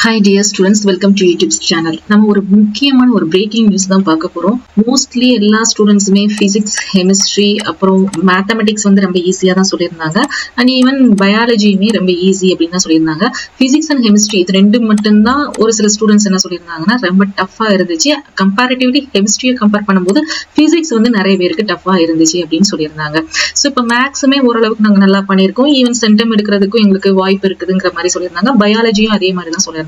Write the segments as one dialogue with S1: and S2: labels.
S1: Hi dear students, welcome to YouTube channel. நம்ம ஒரு முக்கியமான ஒரு பிரேக்கிங் நியூஸ் தான் பார்க்க போறோம். மோஸ்ட்லி எல்லா ஸ்டூடெண்ட்ஸுமே பிசிக்ஸ், கெமிஸ்ட்ரி அப்புறம் மேத்தமெட்டிக்ஸ் வந்து ரொம்ப ஈஸியா தான் சொல்லியிருந்தாங்க. அண்ட் ஈவன் பயாலஜியுமே ரொம்ப ஈஸி அப்படின்னு தான் சொல்லியிருந்தாங்க. பிசிக்ஸ் அண்ட் கெமிஸ்ட்ரி இது ரெண்டு மட்டும்தான் ஒரு சில ஸ்டூடெண்ட்ஸ் என்ன சொல்லியிருந்தாங்கன்னா ரொம்ப டஃபா இருந்துச்சு. கம்பேரிட்டிவ்லி கெமிஸ்ட்ரியை கம்பேர் பண்ணும்போது பிசிக்ஸ் வந்து நிறைய பேருக்கு டஃபா இருந்துச்சு அப்படின்னு சொல்லியிருந்தாங்க. ஸோ இப்போ மேக்ஸுமே ஓரளவுக்கு நாங்கள் நல்லா பண்ணியிருக்கோம். ஈவன் சென்டம் எடுக்கிறதுக்கும் எங்களுக்கு வாய்ப்பு இருக்குதுங்கிற மாதிரி சொல்லியிருந்தாங்க. பயாலஜியும் அதே மாதிரி தான் சொல்லியிருந்தாங்க.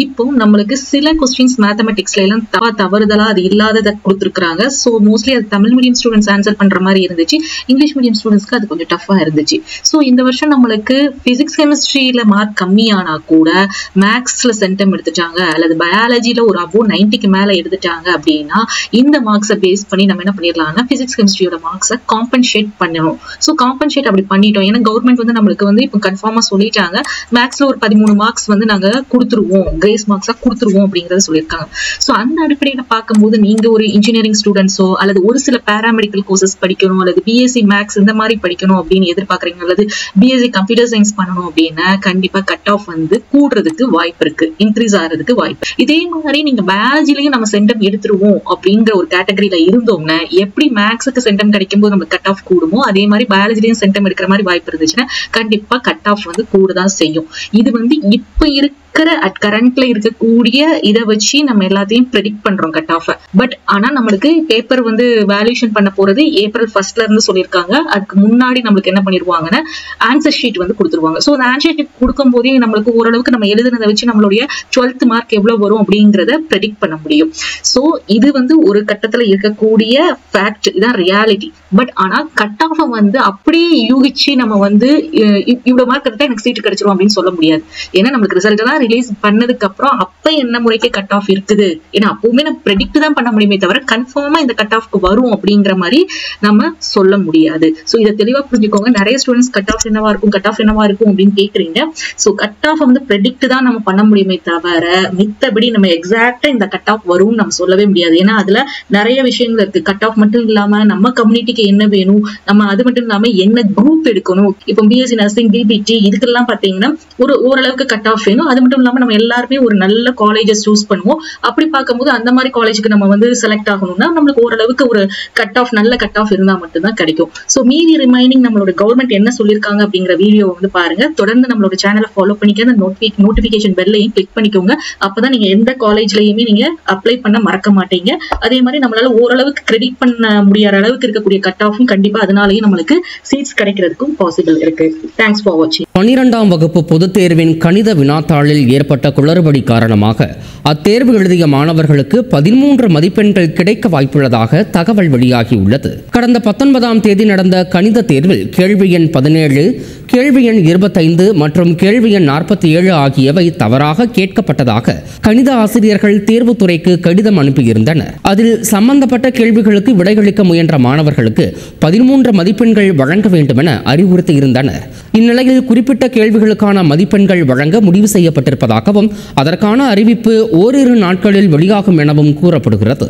S1: இப்போ நம்மளுக்கு சில क्वेश्चंस மேத்தமெட்டிக்ஸ்ல எல்லாம் தவறுதலா அது இல்லாதத கொடுத்திருக்காங்க. சோ மோஸ்ட்லி அது தமிழ் மீடியம் ஸ்டூடண்ட்ஸ் ஆன்சர் பண்ற மாதிரி இருந்துச்சு. இங்கிலீஷ் மீடியம் ஸ்டூடண்ட்ஸ்க்கு அது கொஞ்சம் டஃபா இருந்துச்சு. சோ இந்த வருஷம் நம்மளுக்கு பிசிக்ஸ் கெமிஸ்ட்ரியில மார்க் கம்மியானா கூட மேக்ஸ்ல சென்டம் எடுத்துட்டாங்க அல்லது பயாலஜில ஒரு அபோவ் 90க்கு மேல எடுத்துட்டாங்க அப்படின்னா இந்த மார்க்ஸை பேஸ் பண்ணி நம்ம என்ன பண்ணிடலாம்னா பிசிக்ஸ் கெமிஸ்ட்ரியோட மார்க்ஸை காம்பன்சேட் பண்ணணும். சோ காம்பன்சேட் அப்படி பண்ணிட்டோம். ஏன்னா கவர்மெண்ட் வந்து நம்மளுக்கு வந்து இப்போ கன்ஃபார்மா சொல்லிட்டாங்க மேக்ஸ்ல ஒரு 13 மார்க்ஸ் வந்து நாங்க கொடுத்துருவோம், கிரேஸ் மார்க்ஸா கொடுத்துருவோம் அப்படிங்கறத சொல்லியிருக்காங்க. சோ அந்த அடிப்படையில பார்க்கும்போது நீங்க ஒரு இன்ஜினியரிங் ஸ்டூடெண்ட்ஸோ அல்லது ஒரு சில பேராமெடிக்கல் கோர்சஸ் படிக்கணும் அல்லது பிஎஸ்சி மேக்ஸ் இந்த மாதிரி படிக்கணும் அப்படின்னு எதிர்பார்க்கறீங்க அல்லது பிஎஸ்சி கம்ப்யூட்டர் சயின்ஸ் பண்ணணும் அப்படின்னா கண்டிப்பா கட் ஆஃப் வந்து கூடுறதுக்கு வாய்ப்பு இருக்கு, இன்க்ரீஸ் ஆகிறதுக்கு வாய்ப்பு. இதே மாதிரி நீங்க பயாலஜிலையும் நம்ம சென்டம் எடுத்துருவோம் அப்படிங்கிற ஒரு கேட்டகரியில இருந்தோம்னா எப்படி மேக்ஸுக்கு சென்டம் கிடைக்கும் போது நம்ம கட் ஆஃப் கூடுமோ அதே மாதிரி பயாலஜிலையும் சென்டம் எடுக்கிற மாதிரி வாய்ப்பு இருந்துச்சுன்னா கண்டிப்பா கட் ஆஃப் வந்து கூடதான் செய்யும். இது வந்து இப்ப கரண்ட்ல இருக்கக்கூடிய இதை வச்சு நம்ம எல்லாத்தையும் ப்ரெடிக்ட் பண்றோம் கட் ஆஃப். பட் ஆனா நம்மளுக்கு பேப்பர் வந்து வேல்யூஷன் பண்ண போறது ஏப்ரல் 1 இருந்து சொல்லியிருக்காங்க. அதுக்கு முன்னாடி நம்மளுக்கு என்ன பண்ணிருவாங்கன்னா ஆன்சர் ஷீட் வந்து கொடுத்துருவாங்க. சோ அந்த ஆன்சர் ஷீட் கொடுக்கும் போதே நம்மளுக்கு ஓரளவுக்கு நம்ம எழுதுனதை வச்சு நம்மளுடைய 12th மார்க் எவ்வளவு வரும் அப்படிங்கறத ப்ரெடிக்ட் பண்ண முடியும். சோ இது வந்து ஒரு கட்டத்துல இருக்கக்கூடிய ஃபேக்ட், இதான் ரியாலிட்டி. பட் ஆனா கட் ஆஃப் வந்து அப்படியே யூகிச்சு நம்ம வந்து இவ்வளவு மார்க் எடுத்தா எனக்கு சீட்டு கிடைச்சிரும் அப்படின்னு சொல்ல முடியாது. ஏன்னா நம்மளுக்கு ரிசல்ட் எல்லாம் ரிலீஸ் பண்ணதுக்கு அப்புறம் அப்ப என்ன முறைக்கு கட் ஆஃப் இருக்குது, ஏன்னா அப்பவுமே நம்ம ப்ரெடிக்ட் தான் பண்ண முடியுமே தவிர கன்ஃபார்மா இந்த கட் ஆஃப்க்கு வரும் அப்படிங்கிற மாதிரி நம்ம சொல்ல முடியாது. சோ இதை தெளிவா புரிஞ்சுக்கோங்க. நிறைய ஸ்டூடெண்ட்ஸ் கட் ஆஃப் என்னவா இருக்கும் அப்படின்னு கேக்குறீங்க. சோ கட் ஆஃப் வந்து ப்ரெடிக்ட் தான் நம்ம பண்ண முடியுமே தவிர மித்தபடி நம்ம எக்ஸாக்டா இந்த கட் ஆஃப் வரும்னு நம்ம சொல்லவே முடியாது. ஏன்னா அதுல நிறைய விஷயங்கள் இருக்கு. கட் ஆஃப் மட்டும் இல்லாம நம்ம கம்யூனிட்டிக்கு என்ன வேணும், நம்ம அது மட்டும் இல்லாம என்ன குரூப் எடுக்கணும். இப்போ பிஎஸ்சி நர்சிங், பிபிடி இதுக்கெல்லாம் பாத்தீங்கன்னா ஓரளவுக்கு கட் ஆஃப் வேணும். அது மட்டும் இல்லாம நம்ம எல்லாருமே ஒரு நல்ல காலேஜஸ் சூஸ் பண்ணுவோம். அப்படி பார்க்கும்போது அந்த மாதிரி காலேஜுக்கு நம்ம வந்து செலக்ட் ஆகணும்னா நம்மளுக்கு ஓரளவுக்கு ஒரு கட் ஆஃப் நல்ல கட் ஆஃப் இருந்தா மட்டும்தான் கிடைக்கும். சோ மீதி ரிமைனிங் நம்மளோட கவர்மெண்ட் என்ன சொல்லியிருக்காங்க அப்படிங்கிற வீடியோ வந்து பாருங்க. தொடர்ந்து நம்மளோட சேனலை ஃபாலோ பண்ணிக்க, அந்த நோட்டிபிகேஷன் பெல்லையும் கிளிக் பண்ணிக்கோங்க. அப்பதான் நீங்க எந்த காலேஜ்லயுமே நீங்க அப்ளை பண்ண மறக்க மாட்டீங்க. அதே மாதிரி நம்மளால ஓரளவுக்கு கிரெடிட் பண்ண முடியாத அளவுக்கு இருக்கக்கூடிய கட் ஆஃபும் கண்டிப்பா அதனாலேயே நம்மளுக்கு சீட்ஸ் கிடைக்கிறதுக்கும் பாசிபிள் இருக்கு. தேங்க்ஸ் ஃபார் வாட்சிங்.
S2: 12ஆம் வகுப்பு பொதுத் தேர்வின் கணித வினாத்தாளில் ஏற்பட்ட குளறுபடி காரணமாக அத்தேர்வு எழுதிய மாணவர்களுக்கு 13 மதிப்பெண்கள் கிடைக்க வாய்ப்புள்ளதாக தகவல் வெளியாகியுள்ளது. கடந்த 19ஆம் தேதி நடந்த கணித தேர்வில் கேள்வி எண் 17, கேள்வி எண் 25 மற்றும் கேள்வி எண் 47 ஆகியவை தவறாக கேட்கப்பட்டதாக கணித ஆசிரியர்கள் தேர்வுத்துறைக்கு கடிதம் அனுப்பியிருந்தனர். அதில் சம்பந்தப்பட்ட கேள்விகளுக்கு விடையளிக்க முயன்ற மாணவர்களுக்கு 13 மதிப்பெண்கள் வழங்க வேண்டும் என அறிவுறுத்தியிருந்தனர். இந்நிலையில் குறிப்பிட்ட கேள்விகளுக்கான மதிப்பெண்கள் வழங்க முடிவு செய்யப்பட்டிருப்பதாகவும் அதற்கான அறிவிப்பு ஓரிரு நாட்களில் வெளியாகும் எனவும் கூறப்படுகிறது.